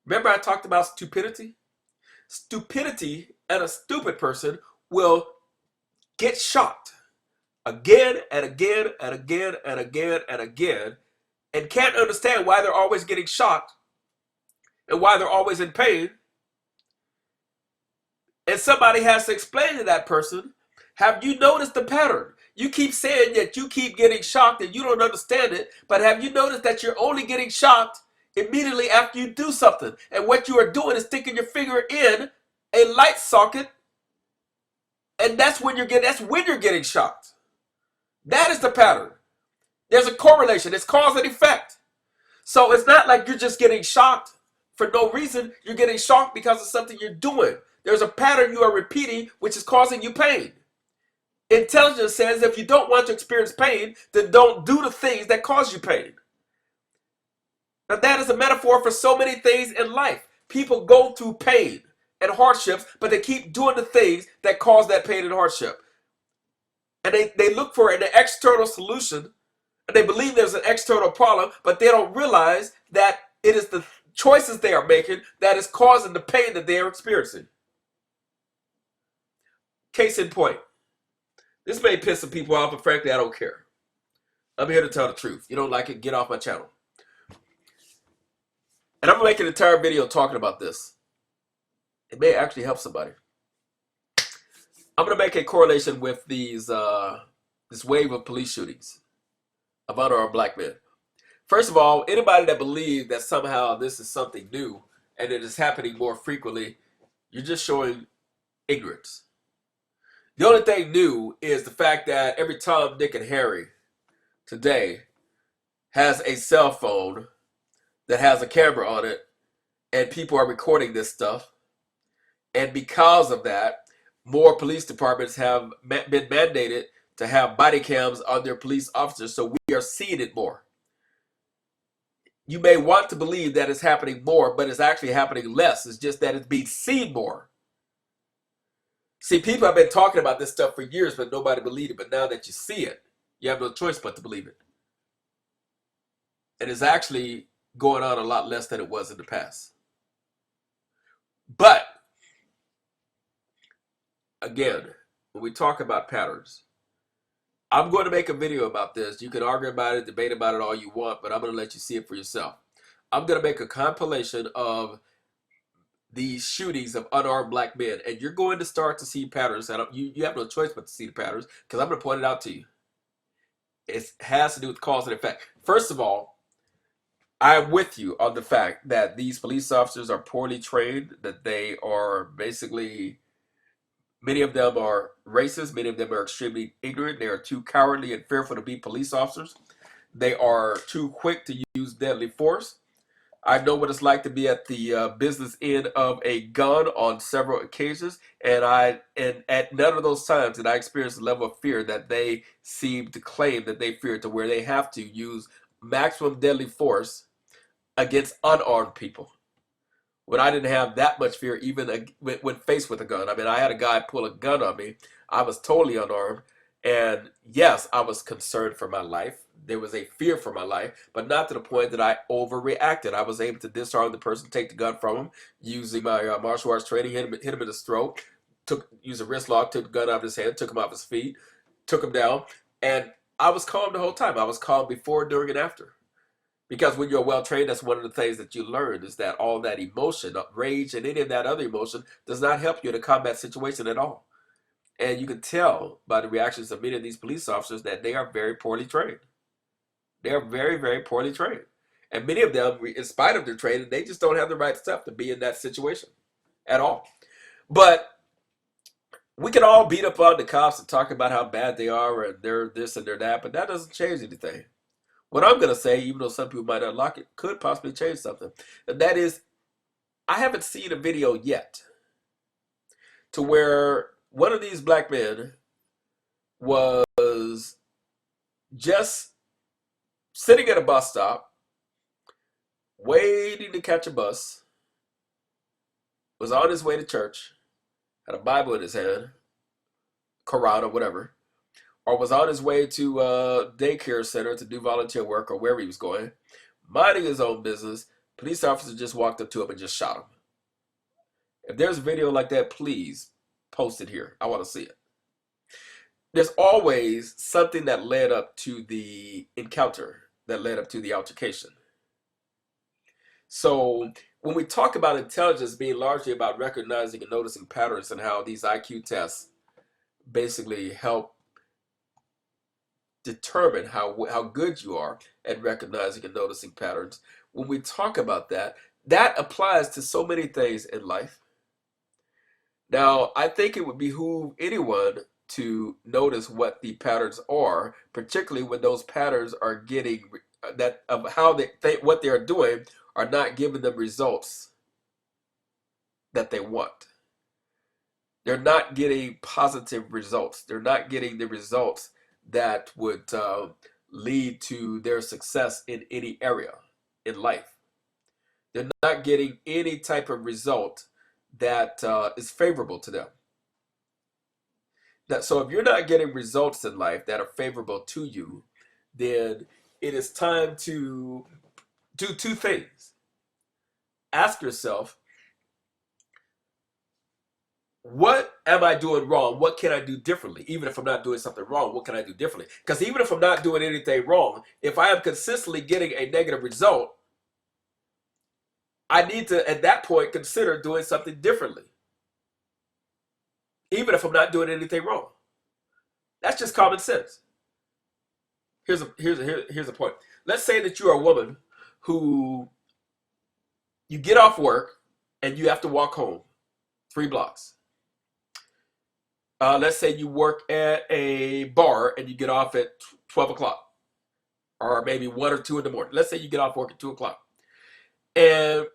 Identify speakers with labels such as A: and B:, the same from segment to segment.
A: Remember I talked about stupidity? Stupidity and a stupid person will get shocked again and again and again and again and again and can't understand why they're always getting shocked and why they're always in pain. And somebody has to explain to that person, have you noticed the pattern? You keep saying that you keep getting shocked and you don't understand it, but have you noticed that you're only getting shocked immediately after you do something? And what you are doing is sticking your finger in a light socket, and that's when you're getting shocked. That is the pattern. There's a correlation. It's cause and effect. So it's not like you're just getting shocked for no reason. You're getting shocked because of something you're doing. There's a pattern you are repeating which is causing you pain. Intelligence says if you don't want to experience pain, then don't do the things that cause you pain. Now that is a metaphor for so many things in life. People go through pain and hardships, but they keep doing the things that cause that pain and hardship. And they look for an external solution, and they believe there's an external problem, but they don't realize that it is the choices they are making that is causing the pain that they are experiencing. Case in point. This may piss some people off, but frankly, I don't care. I'm here to tell the truth. You don't like it, get off my channel. And I'm going to make an entire video talking about this. It may actually help somebody. I'm going to make a correlation with this wave of police shootings of unarmed black men. First of all, anybody that believes that somehow this is something new and it is happening more frequently, you're just showing ignorance. The only thing new is the fact that every Tom, Dick, and Harry today has a cell phone that has a camera on it, and people are recording this stuff. And because of that, more police departments have been mandated to have body cams on their police officers, so we are seeing it more. You may want to believe that it's happening more, but it's actually happening less. It's just that it's being seen more. See, people have been talking about this stuff for years, but nobody believed it. But now that you see it, you have no choice but to believe it. And it's actually going on a lot less than it was in the past. But, again, when we talk about patterns, I'm going to make a video about this. You can argue about it, debate about it all you want, but I'm going to let you see it for yourself. I'm going to make a compilation of these shootings of unarmed black men, and you're going to start to see patterns. And you have no choice but to see the patterns, because I'm going to point it out to you. It has to do with cause and effect. First of all, I'm with you on the fact that these police officers are poorly trained, that they are basically, many of them are racist, many of them are extremely ignorant, they are too cowardly and fearful to be police officers. They are too quick to use deadly force. I know what it's like to be at the business end of a gun on several occasions, and at none of those times did I experience the level of fear that they seem to claim that they fear, to where they have to use maximum deadly force against unarmed people. When I didn't have that much fear, even when faced with a gun. I mean, I had a guy pull a gun on me. I was totally unarmed, and yes, I was concerned for my life. There was a fear for my life, but not to the point that I overreacted. I was able to disarm the person, take the gun from him, using my martial arts training, hit him in his throat, used a wrist lock, took the gun out of his hand, took him off his feet, took him down, and I was calm the whole time. I was calm before, during, and after. Because when you're well trained, that's one of the things that you learn, is that all that emotion, rage, and any of that other emotion does not help you in a combat situation at all. And you can tell by the reactions of many of these police officers that they are very poorly trained. They are very, very poorly trained. And many of them, in spite of their training, they just don't have the right stuff to be in that situation at all. But we can all beat up on the cops and talk about how bad they are and they're this and they're that, but that doesn't change anything. What I'm going to say, even though some people might not like it, could possibly change something. And that is, I haven't seen a video yet to where one of these black men was just sitting at a bus stop, waiting to catch a bus, was on his way to church, had a Bible in his hand, Quran or whatever, or was on his way to a daycare center to do volunteer work or wherever he was going, minding his own business, Police officer just walked up to him and just shot him. If there's a video like that, please post it here. I want to see it. There's always something that led up to the encounter, that led up to the altercation. So when we talk about intelligence being largely about recognizing and noticing patterns, and how these IQ tests basically help determine how good you are at recognizing and noticing patterns, when we talk about that, that applies to so many things in life. Now, I think it would behoove anyone to notice what the patterns are, particularly when those patterns are getting that of how they think what they are doing are not giving them results that they want. They're not getting positive results. They're not getting the results that would lead to their success in any area in life. They're not getting any type of result that is favorable to them. So if you're not getting results in life that are favorable to you, then it is time to do two things. Ask yourself, what am I doing wrong? What can I do differently? Even if I'm not doing something wrong, what can I do differently? Because even if I'm not doing anything wrong, if I am consistently getting a negative result, I need to, at that point, consider doing something differently. Even if I'm not doing anything wrong. That's just common sense. Here's a point. Let's say that you are a woman who, you get off work and you have to walk home 3 blocks. Let's say you work at a bar and you get off at 12 o'clock. Or maybe 1 or 2 in the morning. Let's say you get off work at 2 o'clock. And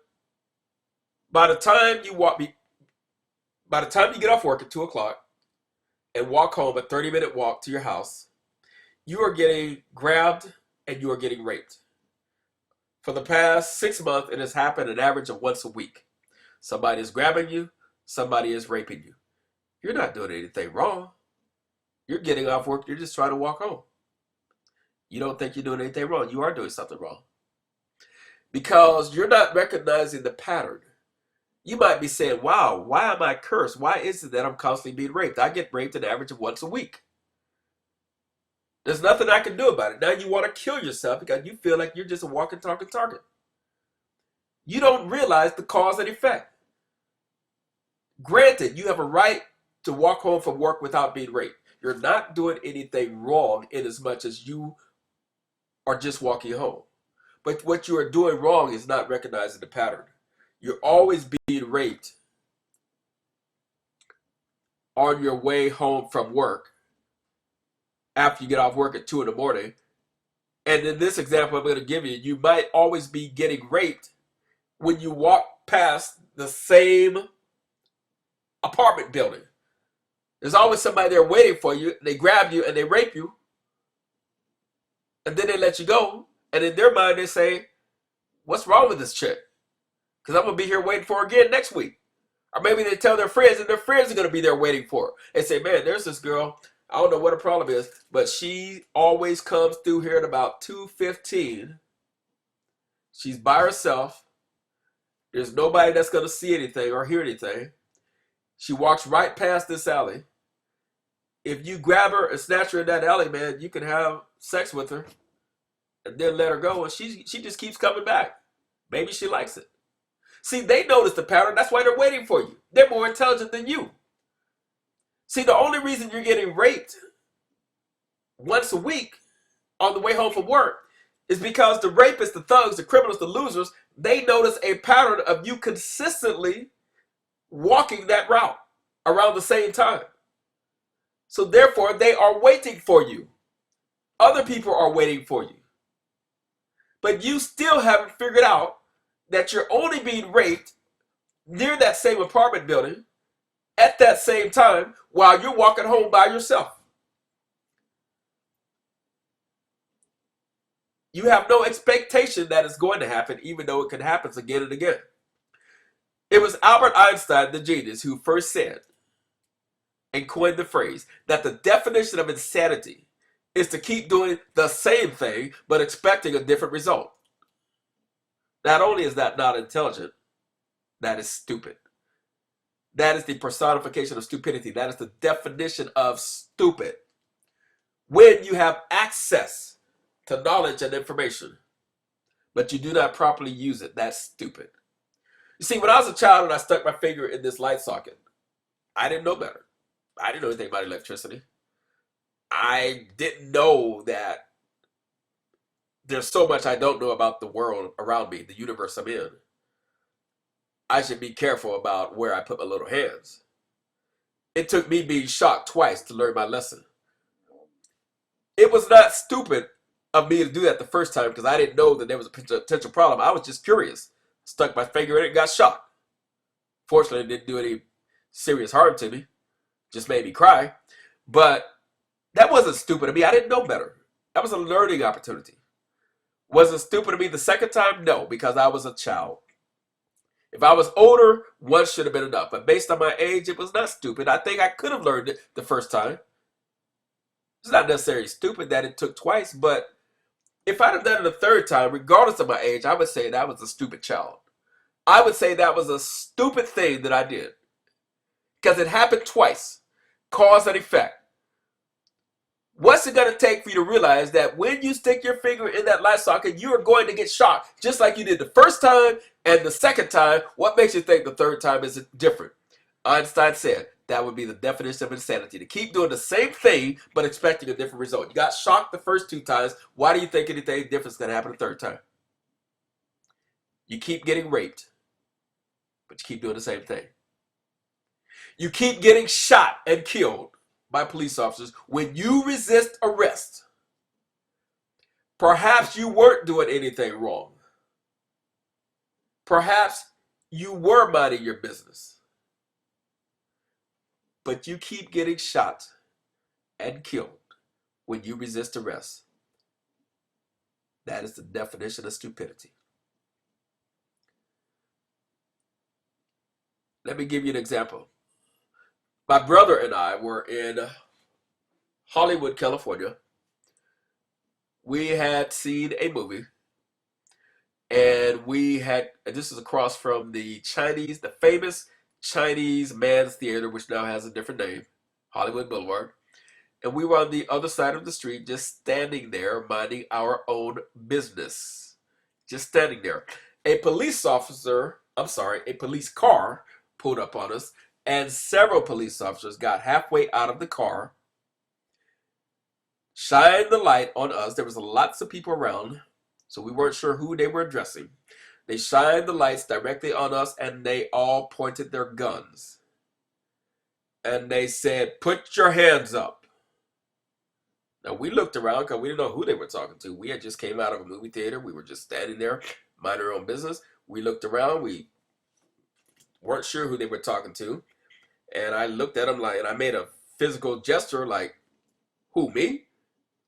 A: by the time you get off work at 2 o'clock and walk home, a 30-minute walk to your house, you are getting grabbed and you are getting raped. For the past 6 months, it has happened an average of once a week. Somebody is grabbing you, somebody is raping you. You're not doing anything wrong. You're getting off work, you're just trying to walk home. You don't think you're doing anything wrong. You are doing something wrong. Because you're not recognizing the pattern. You might be saying, wow, why am I cursed? Why is it that I'm constantly being raped? I get raped an average of once a week. There's nothing I can do about it. Now you want to kill yourself because you feel like you're just a walking, talking target. You don't realize the cause and effect. Granted, you have a right to walk home from work without being raped. You're not doing anything wrong in as much as you are just walking home. But what you are doing wrong is not recognizing the pattern. You're always being raped on your way home from work after you get off work at 2 in the morning. And in this example I'm going to give you, you might always be getting raped when you walk past the same apartment building. There's always somebody there waiting for you. They grab you and they rape you. And then they let you go. And in their mind they say, what's wrong with this chick? Because I'm going to be here waiting for her again next week. Or maybe they tell their friends and their friends are going to be there waiting for her. They say, man, there's this girl. I don't know what her problem is, but she always comes through here at about 2:15. She's by herself. There's nobody that's going to see anything or hear anything. She walks right past this alley. If you grab her and snatch her in that alley, man, you can have sex with her and then let her go. And she just keeps coming back. Maybe she likes it. See, they notice the pattern. That's why they're waiting for you. They're more intelligent than you. See, the only reason you're getting raped once a week on the way home from work is because the rapists, the thugs, the criminals, the losers, they notice a pattern of you consistently walking that route around the same time. So therefore, they are waiting for you. Other people are waiting for you. But you still haven't figured out that you're only being raped near that same apartment building at that same time while you're walking home by yourself. You have no expectation that it's going to happen, even though it can happen again and again. It was Albert Einstein, the genius, who first said and coined the phrase that the definition of insanity is to keep doing the same thing but expecting a different result. Not only is that not intelligent, that is stupid. That is the personification of stupidity. That is the definition of stupid. When you have access to knowledge and information, but you do not properly use it, that's stupid. You see, when I was a child and I stuck my finger in this light socket, I didn't know better. I didn't know anything about electricity. I didn't know that there's so much I don't know about the world around me, the universe I'm in. I should be careful about where I put my little hands. It took me being shocked twice to learn my lesson. It was not stupid of me to do that the first time because I didn't know that there was a potential problem. I was just curious. Stuck my finger in it and got shocked. Fortunately, it didn't do any serious harm to me. Just made me cry. But that wasn't stupid of me. I didn't know better. That was a learning opportunity. Was it stupid of me the second time? No, because I was a child. If I was older, one should have been enough. But based on my age, it was not stupid. I think I could have learned it the first time. It's not necessarily stupid that it took twice, but if I'd have done it a third time, regardless of my age, I would say that was a stupid child. I would say that was a stupid thing that I did. Because it happened twice. Cause and effect. What's it going to take for you to realize that when you stick your finger in that light socket, you are going to get shocked, just like you did the first time and the second time? What makes you think the third time is different? Einstein said that would be the definition of insanity, to keep doing the same thing but expecting a different result. You got shocked the first two times. Why do you think anything different is going to happen the third time? You keep getting raped, but you keep doing the same thing. You keep getting shot and killed by police officers when you resist arrest. Perhaps you weren't doing anything wrong. Perhaps you were minding your business. But you keep getting shot and killed when you resist arrest. That is the definition of stupidity. Let me give you an example. My brother and I were in Hollywood, California. We had seen a movie, and this is across from the famous Chinese Man's Theater, which now has a different name, Hollywood Boulevard. And we were on the other side of the street, just standing there, minding our own business. Just standing there. A police car pulled up on us, and several police officers got halfway out of the car, shined the light on us. There was lots of people around, so we weren't sure who they were addressing. They shined the lights directly on us, and they all pointed their guns. And they said, "Put your hands up." Now, we looked around because we didn't know who they were talking to. We had just came out of a movie theater. We were just standing there, minding our own business. We looked around. We weren't sure who they were talking to. And I looked at them and I made a physical gesture like, "Who, me?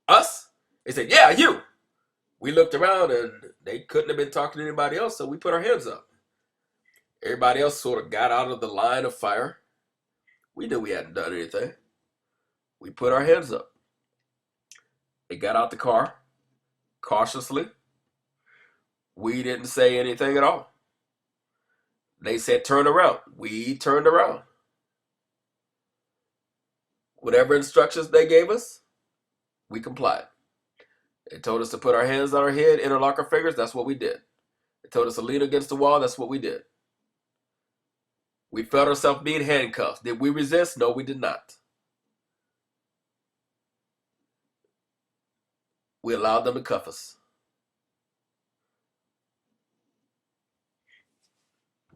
A: Us?" They said, "Yeah, you." We looked around and they couldn't have been talking to anybody else, so we put our hands up. Everybody else sort of got out of the line of fire. We knew we hadn't done anything. We put our hands up. They got out the car cautiously. We didn't say anything at all. They said, "Turn around." We turned around. Whatever instructions they gave us, we complied. They told us to put our hands on our head, interlock our fingers. That's what we did. They told us to lean against the wall. That's what we did. We felt ourselves being handcuffed. Did we resist? No, we did not. We allowed them to cuff us.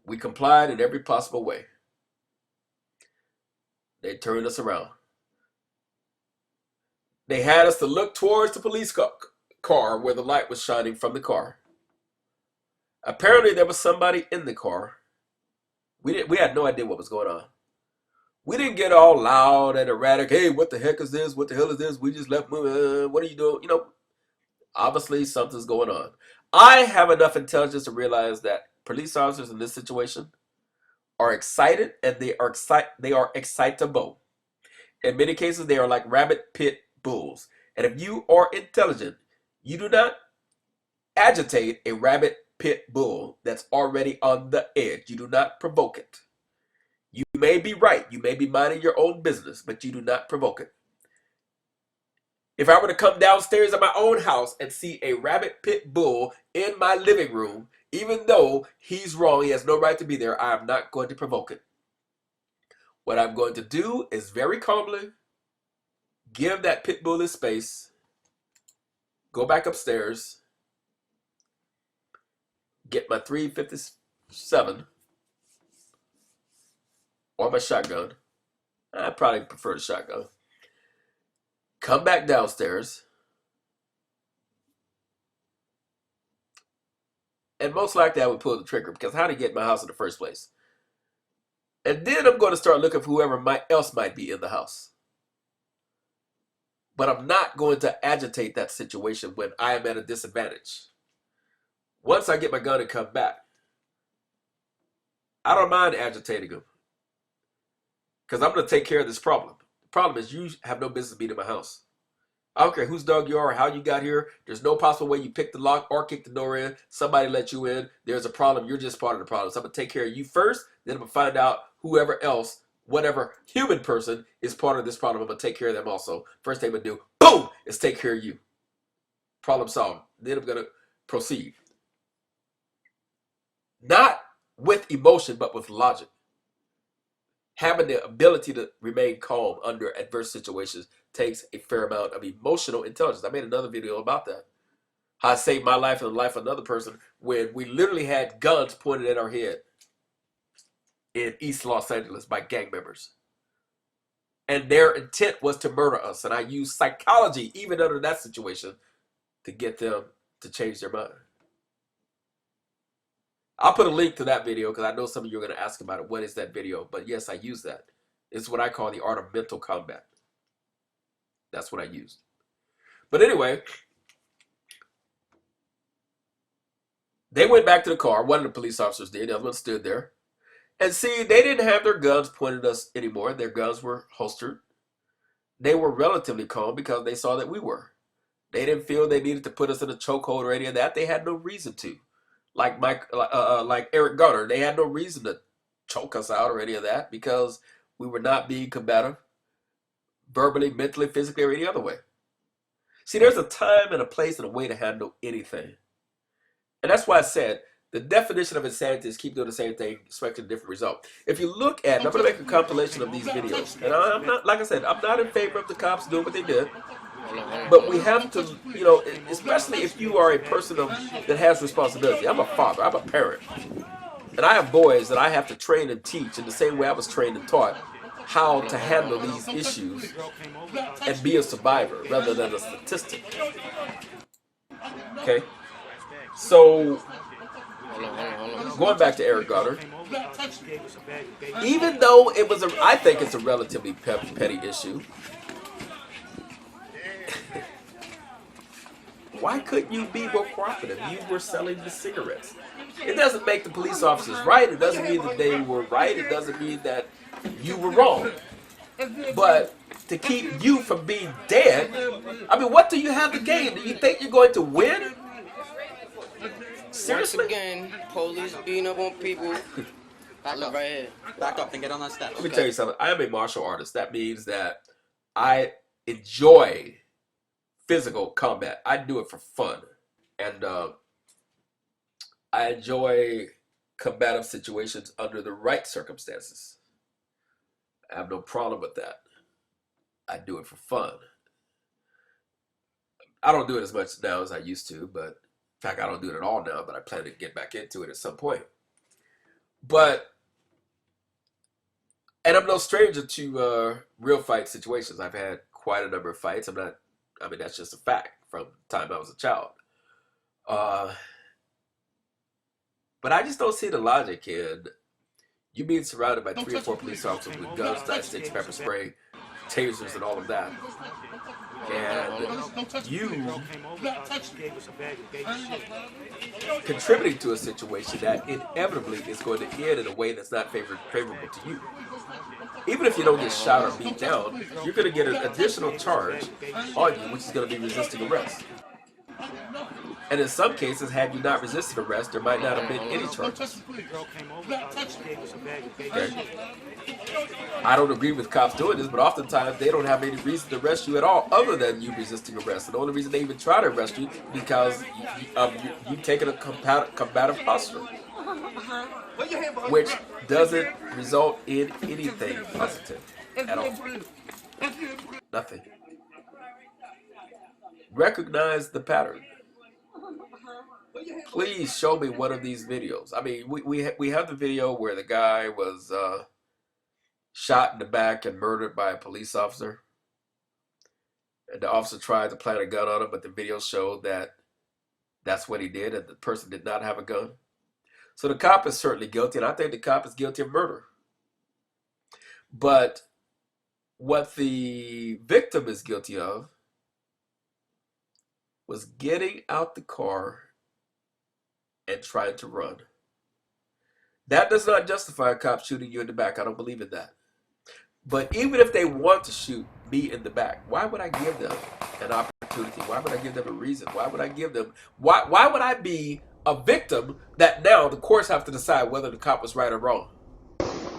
A: We complied in every possible way. They turned us around. They had us to look towards the police car where the light was shining from the car. Apparently, there was somebody in the car. We had no idea what was going on. We didn't get all loud and erratic. "Hey, what the heck is this? What the hell is this? We just left moving. What are you doing?" Obviously something's going on. I have enough intelligence to realize that police officers in this situation are excited, and they are excitable. In many cases, they are like rabbit pit bulls. And if you are intelligent, you do not agitate a rabbit pit bull that's already on the edge. You do not provoke it. You may be right. You may be minding your own business, but you do not provoke it. If I were to come downstairs in my own house and see a rabid pit bull in my living room, even though he's wrong, he has no right to be there, I am not going to provoke it. What I'm going to do is very calmly give that pit bull his space, go back upstairs, get my .357 or my shotgun. I probably prefer the shotgun. Come back downstairs, and most likely I would pull the trigger, because how to get in my house in the first place? And then I'm going to start looking for whoever else might be in the house. But I'm not going to agitate that situation when I am at a disadvantage. Once I get my gun and come back, I don't mind agitating them, because I'm going to take care of this problem. The problem is you have no business being in my house. I don't care whose dog you are or how you got here. There's no possible way you picked the lock or kicked the door in. Somebody let you in. There's a problem. You're just part of the problem. So I'm going to take care of you first. Then I'm going to find out whoever else, whatever human person is part of this problem. I'm going to take care of them also. First thing I'm going to do, boom, is take care of you. Problem solved. Then I'm going to proceed. Not with emotion, but with logic. Having the ability to remain calm under adverse situations takes a fair amount of emotional intelligence. I made another video about that. How I saved my life and the life of another person when we literally had guns pointed at our head in East Los Angeles by gang members. And their intent was to murder us. And I used psychology, even under that situation, to get them to change their mind. I'll put a link to that video because I know some of you are going to ask about it. What is that video? But yes, I use that. It's what I call the art of mental combat. That's what I used. But anyway, they went back to the car. One of the police officers did. The other one stood there. And see, they didn't have their guns pointed at us anymore. Their guns were holstered. They were relatively calm because they saw that we were. They didn't feel they needed to put us in a chokehold or any of that. They had no reason to. Like Eric Garner, they had no reason to choke us out or any of that because we were not being combative, verbally, mentally, physically, or any other way. See, there's a time and a place and a way to handle anything. And that's why I said the definition of insanity is keep doing the same thing, expecting a different result. If you look at, and I'm going to make a compilation of these videos, and I'm not, like I said, I'm not in favor of the cops doing what they did. But we have to, you know, especially if you are a person that has responsibility. I'm a father, I'm a parent. And I have boys that I have to train and teach in the same way I was trained and taught how to handle these issues and be a survivor rather than a statistic. Okay? So, going back to Eric Garner, even though it was I think it's a relatively petty issue, why couldn't you be more cooperative? You were selling the cigarettes. It doesn't make the police officers right. It doesn't mean that they were right. It doesn't mean that you were wrong. But to keep you from being dead, I mean, what do you have to gain? Do you think you're going to win? Seriously?
B: Once again, police beating up on people.
C: Back up.
B: Right here.
C: Back up and get on that step.
A: Let me tell you something. I am a martial artist. That means that I enjoy physical combat. I do it for fun. And I enjoy combative situations under the right circumstances. I have no problem with that. I do it for fun. I don't do it as much now as I used to, but in fact, I don't do it at all now, but I plan to get back into it at some point. And I'm no stranger to real fight situations. I've had quite a number of fights. That's just a fact from the time I was a child. But I just don't see the logic in you being surrounded by 3 or 4 police officers with guns, nightsticks, pepper spray, tasers, and all of that. And you contributing to a situation that inevitably is going to end in a way that's not favorable to you. Even if you don't get shot or beat down, you're going to get an additional charge on you, which is going to be resisting arrest. And in some cases, had you not resisted arrest, there might not have been any charges. Okay. I don't agree with cops doing this, but oftentimes they don't have any reason to arrest you at all other than you resisting arrest. And the only reason they even try to arrest you is because of you taking a combative posture, which doesn't result in anything positive at all. Nothing. Recognize the pattern. Please show me one of these videos. I mean, we have the video where the guy was shot in the back and murdered by a police officer. And the officer tried to plant a gun on him, but the video showed that that's what he did, and the person did not have a gun. So the cop is certainly guilty, and I think the cop is guilty of murder. But what the victim is guilty of was getting out the car and trying to run. That does not justify a cop shooting you in the back. I don't believe in that. But even if they want to shoot me in the back, why would I give them an opportunity? Why would I give them a reason? Why would I give them, why would I be a victim that now the courts have to decide whether the cop was right or wrong?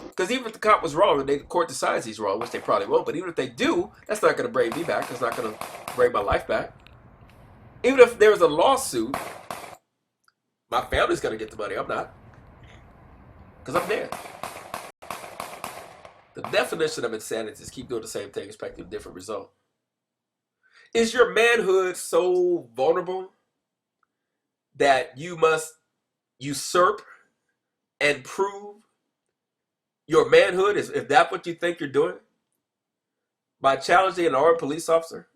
A: Because even if the cop was wrong and the court decides he's wrong, which they probably won't, but even if they do, that's not going to bring me back. That's not going to bring my life back. Even if there was a lawsuit, my family's going to get the money. I'm not. Because I'm dead. The definition of insanity is keep doing the same thing, expecting a different result. Is your manhood so vulnerable that you must usurp and prove your manhood, if that's what you think you're doing, by challenging an armed police officer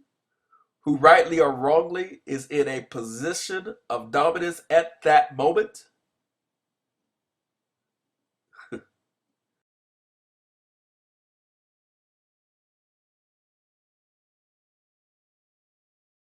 A: who rightly or wrongly is in a position of dominance at that moment?